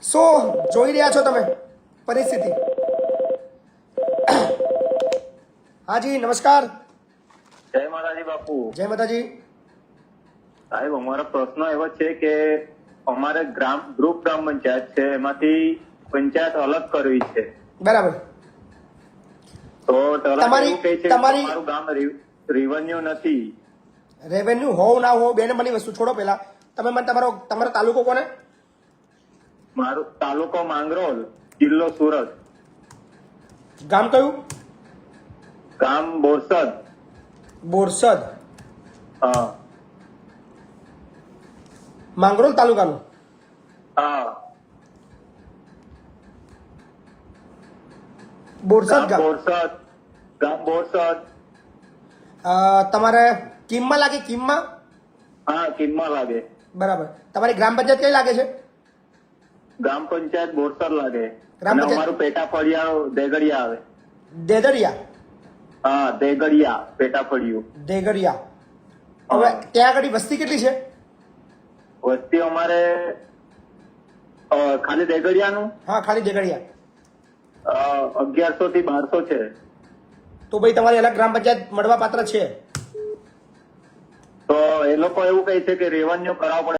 શું જોઈ રહ્યા છો તમે પરિસ્થિતિ? હાજી નમસ્કાર. જય માતાજી બાપુ. જય માતાજી. સાહેબ અમારો પ્રશ્ન એવો છે કે અમારે ગ્રુપ ગ્રામ પંચાયત છે, એમાંથી પંચાયત અલગ કરવી છે. બરાબર. તો તલાટી એવું કહે છે કે તમારી અમારું ગામ રેવન્યુ નથી. રેવન્યુ હોવ ના હોવ બે નંબરની વસ્તુ છોડો. પેલા તમે મને તમારો તાલુકો કોને? મારું તાલુકો માંગરોળ, જિલ્લો સુરત. ગામ કયું? ગામ બોરસદ. બોરસદ. હા માંગરોળ તાલુકાનું. હા બોરસદ ગામ. ગામ બોરસદ. તમારે કિમમાં લાગે? કિમમાં? હા કિમમાં લાગે. બરાબર. તમારી ગ્રામ પંચાયત કઈ લાગે છે? ગ્રામ પંચાયત બોરસદ લાગે. ગ્રામ અને પંચાયત અમારું પેટા ફળિયા દેગડિયા આવે. દેદરિયા. હા દેગડિયા પેટા ફળિયું. દેગરિયા. હવે ત્યાં આગળ વસ્તી કેટલી છે? વસ્તી અમારે ખાલી દેગડિયાનું હા ખાલી દેગરિયા 1100 થી 1200 છે. તો ભાઈ તમારી અલગ ગ્રામ પંચાયત મળવા પાત્ર છે. તો એ લોકો એવું કહે છે કે રેવન્યુ કરાવવું પડે.